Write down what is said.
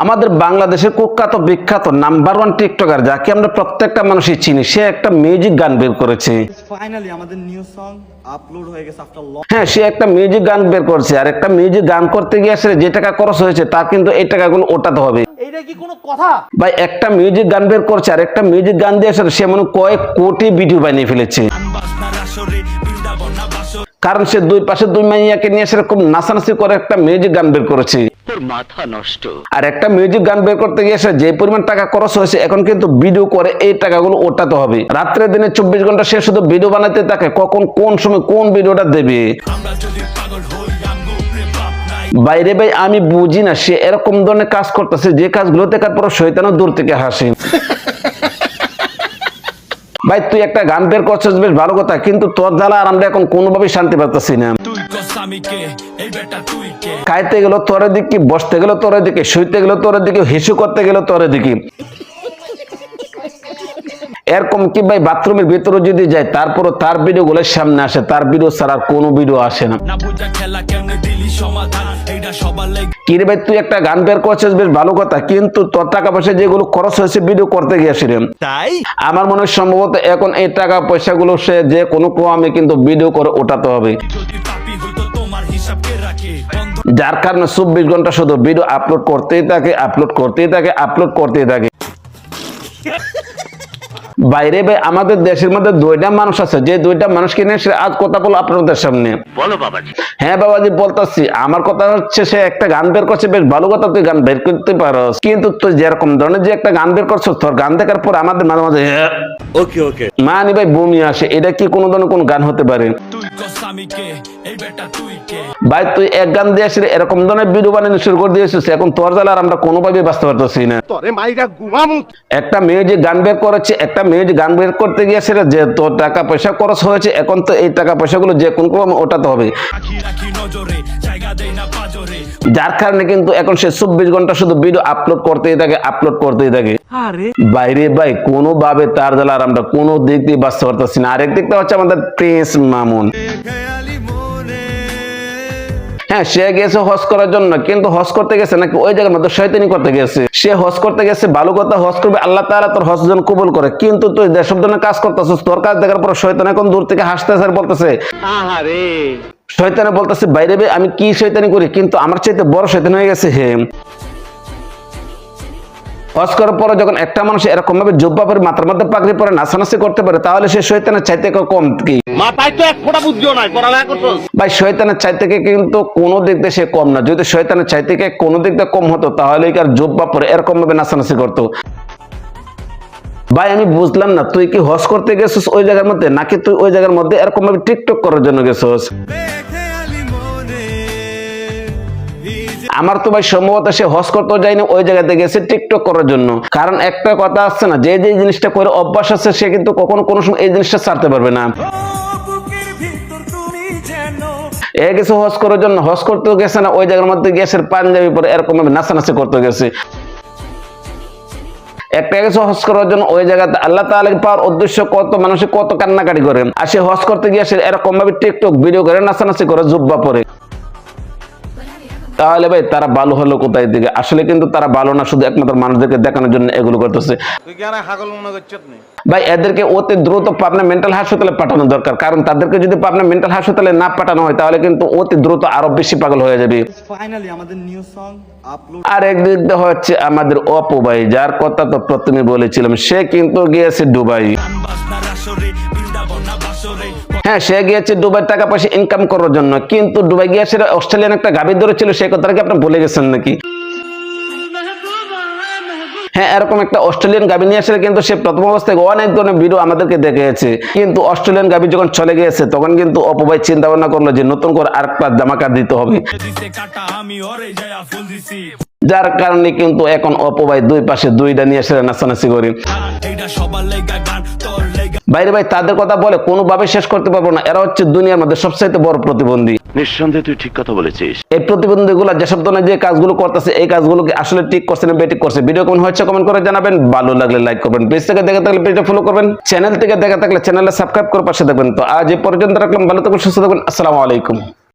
আমাদের বাংলাদেশের কুখ্যাত বিখ্যাত নাম্বার 1 টিকটকার যাকে আমরা প্রত্যেকটা মানুষই চিনি, সে একটা মিউজিক গান বের করেছে। ফাইনালি আমাদের নিউ সং আপলোড হয়ে গেছে আফটার লং। হ্যাঁ, সে একটা মিউজিক গান বের করছে, আর একটা মিউজিক গান করতে গিয়ে আসলে যে টাকা খরচ হয়েছে তা কিন্তু এই টাকাগুলো ওঠাতে হবে। এইটা কি কোনো কথা ভাই? একটা মিউজিক গান বের করছে, আর একটা মিউজিক গান দিয়ে আসলে সে মনে কয়েক কোটি ভিডিও বানিয়ে ফেলেছে। কারণ সে দুই পাশে দুই মাইয়াকে নিয়ে সেরকম নাচানাচি করে একটা মিউজিক গান বের করেছে। মাথা নষ্ট। আর একটা মিউজিক গান বের করতে গিয়ে যে পরিমাণ টাকা খরচ হয়েছে, এখন কিন্তু ভিডিও করে এই টাকাগুলো ওঠাতে হবে। রাত্রে দিনে 24 ঘন্টা সে শুধু ভিডিও বানাতে থাকে, কখন কোন সময় কোন ভিডিওটা দেবে। বাইরে ভাই আমি বুঝি না সে এরকম ধরনের কাজ করতেছে যে কাজগুলো দেখার পর শয়তানও দূর থেকে হাসে। ভাই তুই একটা গান বের করছিস, বেশ ভালো কথা, কিন্তু তোর জ্বালা আর আমরা এখন কোনোভাবেই শান্তি পাচ্ছি না। খাইতে গেল তোরে দিকে, বসতে গেল তোরে দিকে, শুইতে গেল তোরে দিকে, হিসু করতে গেল তোরে দিকে। এরকম কি ভাই বাথরুমের ভিতরে যদি যায় তারপরও তার ভিডিও গুলোর সামনে আসে, তার ভিডিও ছাড়া কোনো ভিডিও আসে না। কি রে ভাই তুই একটা গান বের করছিস, বেশ ভালো কথা, কিন্তু তোর টাকা পয়সা যেগুলো খরচ হয়েছে ভিডিও করতে গিয়েছিলেন, তাই আমার মনে হয় সম্ভবত এখন এই টাকা পয়সা গুলো সে যে কোনো ক্রমে কিন্তু ভিডিও করে ওঠাতে হবে। যার কারণে 24 ঘন্টা শুধু ভিডিও আপলোড করতেই থাকে, আপলোড করতেই থাকে, আপলোড করতেই থাকে। বাইরে ভাই আমাদের দেশের মধ্যে দুইটা মানুষ আছে, যে দুইটা মানুষকে নিয়ে আজ কথা বলো আপনাদের সামনে। বলো বাবাজি। হ্যাঁ বাবাজি বলতাছি, আমার কথা হচ্ছে সে একটা গান বের করছে, বেশ ভালো কথা, তুই গান বের করতে পারস, কিন্তু তুই যেরকম ধরনের যে একটা গান বের করছো, তোর গান দেখার পর আমাদের মাঝে মাঝে ওকে ওকে মানি ভাই বমি আসে। এটা কি কোনো ধরনের কোন গান হতে পারে? ভাই তুই এক গান দিয়ে আসলে এরকম ধরনের ভিডিও বানানো শুরু করে দিয়েছিস, এখন তোর জ্বালা আর আমরা কোনোভাবে বাঁচতে পারতেছি না। একটা মিউজিক গান বের করেছে, একটা মিউজিক গান বের করতে গিয়ে সেটা যে তোর টাকা পয়সা খরচ হয়েছে, এখন তো এই টাকা পয়সাগুলো যে কোন ক্রমে ওঠাতে হবে। যার কারণে কিন্তু এখন সে 24 ঘন্টা শুধু ভিডিও আপলোড করতেই থাকে, আপলোড করতেই থাকে। বাইরে ভাই কোনোভাবে তার জ্বালা আর আমরা কোনো দিক দিয়ে বাঁচতে পারতেছি না। আরেক দিকটা হচ্ছে আমাদের প্রিন্স মামুন। হ্যাঁ, সে গেছে হজ করার জন্য, কিন্তু হজ করতে গেছে নাকি ওই জায়গার মধ্যে শয়তানি করতে গেছে। সে হজ করতে গেছে, ভালো কথা, হজ করবে, আল্লাহ তাআলা তোর হজ যেন কবুল করে, কিন্তু তুই যেসব ধরনের কাজ করতেছিস, তোর কাজ দেখার পর শয়তান এখন দূর থেকে হাসতেছে আর বলতেছে, আহারে, শয়তানে বলতেছে বাইরে ভাই আমি কি শয়তানি করি, কিন্তু আমার চাইতে বড় শয়তান হয়ে গেছে হে। হজ করার পরে যখন একটা মানুষ এরকম ভাবে জুব্বা পরে মাথার মধ্যে পাগড়ি পরে নাচানাচি করতে পারে, তাহলে সে শয়তানের চাইতে কম কি? মাথায় তো এক ফোঁটা বুদ্ধিও নাই, পড়ালেখা করছস ভাই? শয়তানের চাইতে কিন্তু কোনো দিক দিয়ে সে কম না। যদি শয়তানের চাইতে কোনো দিক দিয়ে কম হতো, তাহলে কি আর জুব্বা পরে এরকম ভাবে নাচানাচি করতো? ভাই আমি বুঝলাম না, তুই কি হজ করতে গেছিস ওই জায়গার মধ্যে, নাকি তুই ওই জায়গার মধ্যে এরকম ভাবে টিকটক করার জন্য গেছিস? আমার তো ভাই সম্ভবত সে হজ করতে যায়নি, ওই জায়গাতে গেছে টিকটক করার জন্য। কারণ একটা কথা আছে না, যে যে জিনিসটা করে অভ্যাস আছে সে কিন্তু কখনো কোনো সময় এই জিনিসটা ছাড়তে পারবে না। এ গেছে হজ করার জন্য, হজ করতে গেছে না, ওই জায়গার মধ্যে গেছে পাঞ্জাবি পরে এরকম ভাবে নাচানাচি করতে গেছে। একটা গেছে হজ করার জন্য, ওই জায়গাতে আল্লাহ তাআলাকে পাওয়ার উদ্দেশ্য কত মানুষে কত কান্নাকাটি করে, আর সে হজ করতে গিয়ে এরকম ভাবে টিকটক ভিডিও করে নাচানাচি করে জুব্বা পরে। তাহলে ভাই তারা ভালো হলো কোথায় দিকে? আসলে কিন্তু তারা ভালো না, শুধু একমাত্র মানুষদেরকে দেখানোর জন্য এগুলো করতেছে। ভাই এদেরকে অতি দ্রুত পাবনা মেন্টাল হাসপাতালে পাঠানো দরকার, কারণ তাদেরকে যদি পাবনা মেন্টাল হাসপাতালে না পাঠানো হয়, তাহলে কিন্তু অতি দ্রুত আরো বেশি পাগল হয়ে যাবে। ফাইনালি আমাদের নিউ সং আপলোড। আর একদিক দিয়ে হচ্ছে আমাদের অপু ভাই, যার কথা তো প্রথমে বলেছিলাম, সে কিন্তু গিয়েছে দুবাই। হ্যাঁ, সে গিয়েছে দুবাই টাকা পয়সা ইনকাম করার জন্য, কিন্তু দুবাই গিয়ে সে অস্ট্রেলিয়ান একটা গাভী ধরেছিল, সেই কথাটা কি আপনি ভুলে গেছেন নাকি? হ্যাঁ, এরকম একটা অস্ট্রেলিয়ান গাভী নিয়ে আসলে কিন্তু সে প্রথম অবস্থায় অনেক ধরনের ভিডিও আমাদেরকে দেখিয়েছে, কিন্তু অস্ট্রেলিয়ান গাভী যখন চলে গিয়েছে তখন কিন্তু অপু ভাই চিন্তা ভাবনা করলো যে নতুন করে আরেকটা জামাকার দিতে হবে। যার কারণে কিন্তু এখন অপু ভাই দুই পাশে দুইটা নিয়ে এসে নাচানাচি করি। বাইরে ভাই তাদের কথা বলে কোনোভাবে শেষ করতে পারবো না, এরা হচ্ছে দুনিয়ার মধ্যে সবচাইতে বড় প্রতিবন্ধী। নিঃসন্দেহে তুই ঠিক কথা বলেছিস। এই প্রতিবন্ধীগুলো যেসব ধরনের যে কাজগুলো করতেছে, এই কাজগুলোকে আসলে ঠিক করছে না বেঠিক করছে? ভিডিও কেমন হয়েছে কমেন্ট করে জানাবেন, ভালো লাগলে লাইক করবেন, পেজ থেকে দেখে থাকলে পেজটা ফলো করবেন, চ্যানেল থেকে দেখে থাকলে চ্যানেলে সাবস্ক্রাইব করে পাশে থাকবেন। তো আজ এই পর্যন্ত রাখলাম, ভালো থাকবেন, সুস্থ থাকবেন, আসসালামু আলাইকুম।